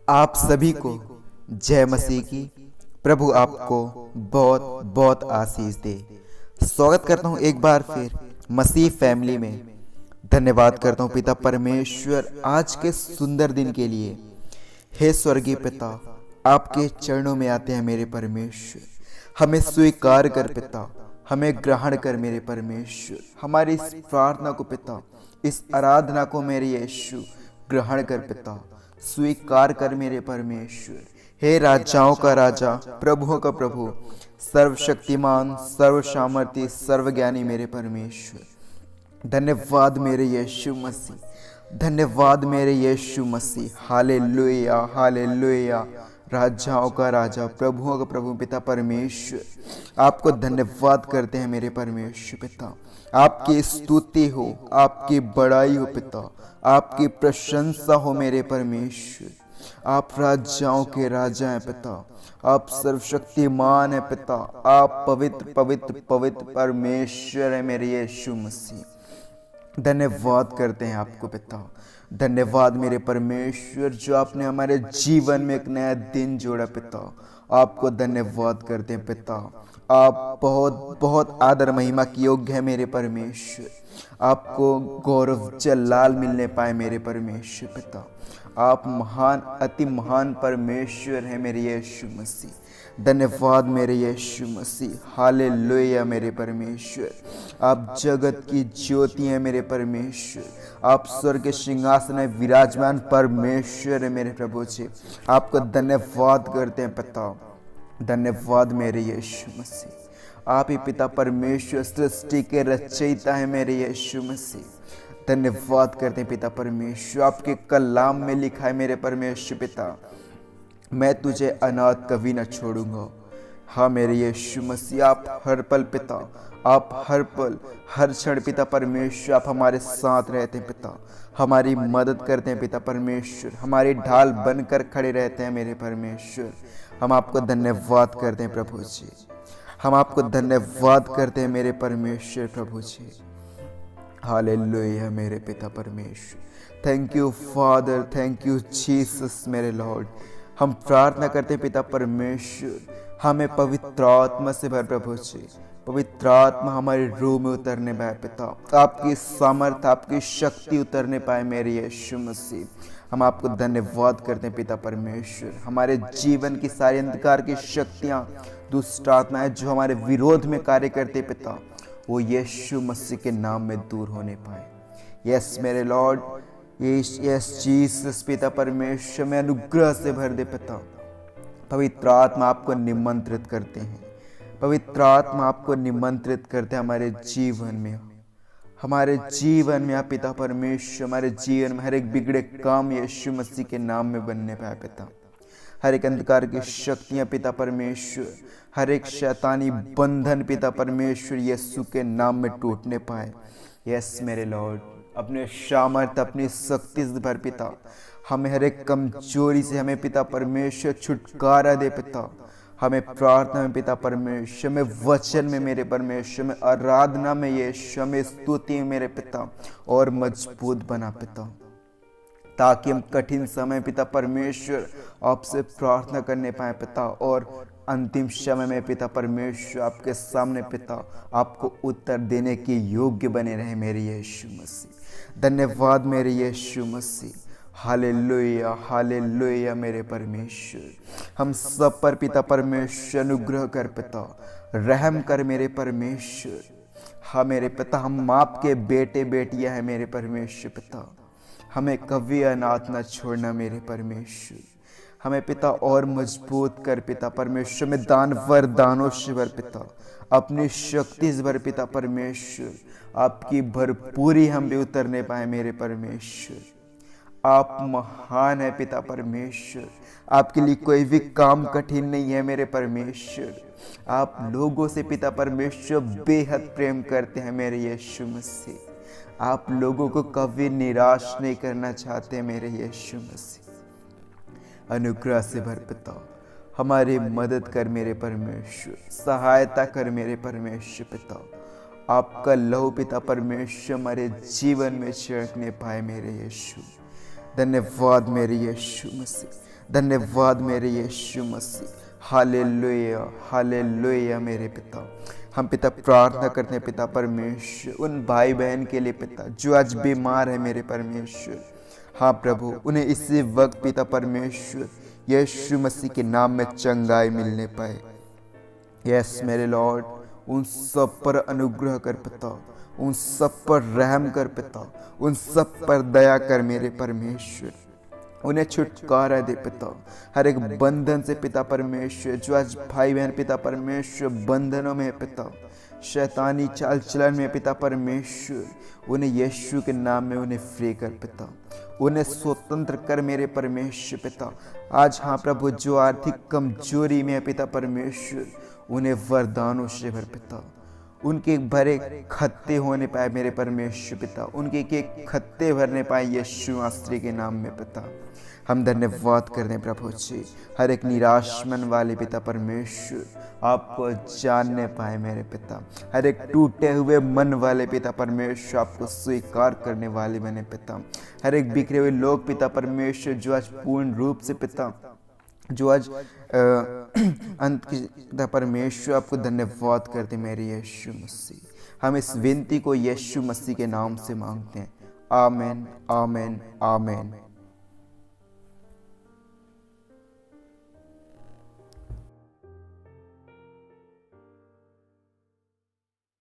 आप सभी को जय मसीह की। प्रभु आपको बहुत बहुत आशीष दे। स्वागत करता हूँ एक बार फिर मसीह फैमिली में। धन्यवाद करता हूँ पिता परमेश्वर आज के सुंदर दिन के लिए। हे स्वर्गीय पिता, आपके चरणों में आते हैं मेरे परमेश्वर। हमें स्वीकार कर पिता, हमें ग्रहण कर मेरे परमेश्वर। हमारी इस प्रार्थना को पिता, इस आराधना को मेरे यीशु ग्रहण कर पिता, स्वीकार कर मेरे परमेश्वर। हे राजाओं का राजा, प्रभुओं का प्रभु, सर्वशक्तिमान, सर्वसामर्थी, सर्वज्ञानी मेरे परमेश्वर। धन्यवाद मेरे यीशु मसीह, धन्यवाद मेरे यीशु मसीह। Hallelujah hallelujah. राजाओं का राजा, प्रभुओं का प्रभु, पिता परमेश्वर, आपको धन्यवाद करते हैं मेरे परमेश्वर पिता। आपकी स्तुति हो, आपकी बड़ाई हो पिता, आपकी प्रशंसा हो मेरे परमेश्वर। आप राजाओं के राजा हैं पिता, आप सर्वशक्तिमान हैं पिता, आप पवित्र पवित्र पवित्र परमेश्वर है मेरे यीशु मसीह। धन्यवाद करते हैं आपको पिता। धन्यवाद मेरे परमेश्वर, जो आपने हमारे जीवन में एक नया दिन जोड़ा पिता। आपको धन्यवाद करते हैं पिता। आप बहुत बहुत आदर महिमा की योग्य है मेरे परमेश्वर। आपको गौरव जलाल मिलने पाए मेरे परमेश्वर पिता। आप महान, अति महान परमेश्वर है मेरे यीशु मसीह। धन्यवाद मेरे यीशु मसीह। हालेलुया मेरे परमेश्वर। आप जगत की ज्योति हैं मेरे परमेश्वर। आप स्वर्ग के सिंहासन में विराजमान परमेश्वर है मेरे प्रभु जी। आपको धन्यवाद करते हैं पिता। धन्यवाद मेरे यीशु मसीह। आप ही पिता परमेश्वर सृष्टि के रचयिता है मेरे यीशु मसीह। धन्यवाद करते हैं पिता परमेश्वर। आपके कलाम में लिखा है मेरे परमेश्वर पिता, मैं तुझे अनाथ कभी न छोड़ूंगा। हाँ मेरे यीशु मसीह, आप हर पल पिता, आप हर पल हर क्षण पिता परमेश्वर, आप हमारे साथ रहते हैं पिता, हमारी मदद करते हैं पिता परमेश्वर, हमारी ढाल बनकर खड़े रहते हैं मेरे परमेश्वर। हम आपको धन्यवाद करते हैं प्रभु जी। हम आपको धन्यवाद करते हैं मेरे परमेश्वर प्रभु जी। हालेलुया मेरे पिता परमेश्वर। Thank you father, thank you Jesus मेरे लॉर्ड। हम प्रार्थना करते हैं पिता परमेश्वर, हमें पवित्र आत्मा से भर प्रभु जी। पवित्र आत्मा हमारे रूह में उतरने पाए पिता, आपकी सामर्थ, आपकी शक्ति उतरने पाए मेरे यीशु मसीह। हम आपको धन्यवाद करते हैं पिता परमेश्वर। हमारे जीवन की सारी अंधकार की शक्तियाँ, दुष्ट आत्माएं जो हमारे विरोध में कार्य करते पिता, वो यीशु मसीह के नाम में दूर होने पाए। यस मेरे लॉर्ड, यस जीसस पिता परमेश्वर, में अनुग्रह से भर दे पिता। पवित्र आत्मा आपको निमंत्रित करते हैं, पवित्र आत्मा आपको निमंत्रित करते हैं हमारे जीवन में। हमारे जीवन में आप पिता परमेश्वर, हमारे जीवन में हर एक बिगड़े काम यीशु मसीह के नाम में बनने पाए पिता। हर एक अंधकार की शक्तियां पिता परमेश्वर, हर एक शैतानी बंधन पिता परमेश्वर यीशु के नाम में टूटने पाए। यस मेरे लॉर्ड, अपने सामर्थ, अपनी शक्ति से भर पिता। हमें हर एक कमजोरी से हमें पिता परमेश्वर छुटकारा दे पिता। हमें प्रार्थना में पिता परमेश्वर, में वचन में मेरे परमेश्वर, में आराधना में यीशु, हमें स्तुति में मेरे पिता और मजबूत बना पिता, ताकि हम कठिन समय पिता परमेश्वर आपसे प्रार्थना करने पाए पिता, और अंतिम समय में पिता परमेश्वर आपके सामने पिता आपको उत्तर देने के योग्य बने रहे मेरे यीशु मसीह। धन्यवाद मेरे यीशु मसीह। हालेलुया हालेलुया मेरे परमेश्वर। हम सब पर पिता परमेश्वर अनुग्रह कर पिता, रहम कर मेरे परमेश्वर। हाँ मेरे पिता, हम आपके बेटे बेटियां हैं मेरे परमेश्वर पिता। हमें कभी अनाथ न छोड़ना मेरे परमेश्वर। हमें पिता और मजबूत कर पिता परमेश्वर, में दान वरदानों से भर पिता, अपनी शक्ति से भर पिता परमेश्वर। आपकी भरपूरी हम भी उतरने पाए मेरे परमेश्वर। आप महान है पिता परमेश्वर, आपके लिए कोई भी काम कठिन नहीं है मेरे परमेश्वर। आप लोगों से पिता परमेश्वर बेहद प्रेम करते हैं मेरे यीशु मसीह। आप लोगों को कभी निराश नहीं करना चाहते मेरे यीशु मसीह। अनुग्रह से भर पिता, हमारी मदद कर मेरे परमेश्वर, सहायता कर मेरे परमेश्वर पिता। आपका लहू पिता परमेश्वर हमारे जीवन में छिड़कने पाए मेरे यीशु। धन्यवाद मेरे यीशु मसीह, धन्यवाद मेरे यीशु मसीह। हालेलुया, हालेलुया मेरे पिता। हम पिता प्रार्थना करते हैं पिता परमेश्वर उन भाई बहन के लिए पिता जो आज बीमार है मेरे परमेश्वर। हाँ प्रभु, उन्हें इसी वक्त पिता परमेश्वर यीशु मसीह के नाम में चंगाई मिलने पाए। यस मेरे लॉर्ड, उन सब पर अनुग्रह कर पिता, उन सब पर रहम कर पिता, उन सब पर दया कर मेरे परमेश्वर। उन्हें छुटकारा दे पिता हर एक बंधन से पिता परमेश्वर। जो आज भाई बहन पिता परमेश्वर बंधनों में है पिता, शैतानी चाल चलन में पिता परमेश्वर, उन्हें यीशु के नाम में उन्हें फ्री कर पिता, उन्हें स्वतंत्र कर मेरे परमेश्वर पिता। आज हाँ प्रभु, जो आर्थिक कमजोरी में है पिता परमेश्वर, उन्हें वरदानों से भर पिता, उनके भरे खत्ते होने पाए मेरे परमेश्वर पिता, उनके के खत्ते भरने पाए यीशु मसीह के नाम में पिता। हम धन्यवाद करते हैं प्रभु जी, हर एक निराश मन वाले पिता परमेश्वर आपको जानने पाए मेरे पिता, हर एक टूटे हुए मन वाले पिता परमेश्वर आपको स्वीकार करने वाले मैंने पिता, हर एक बिखरे हुए लोग पिता परमेश्वर जो आज पूर्ण रूप से पिता, जो आज अंत की पिता परमेश्वर आपको धन्यवाद करते मेरे यीशु मसीह। हम इस विनती को यीशु मसीह के नाम से मांगते हैं। आमीन, आमीन, आमीन।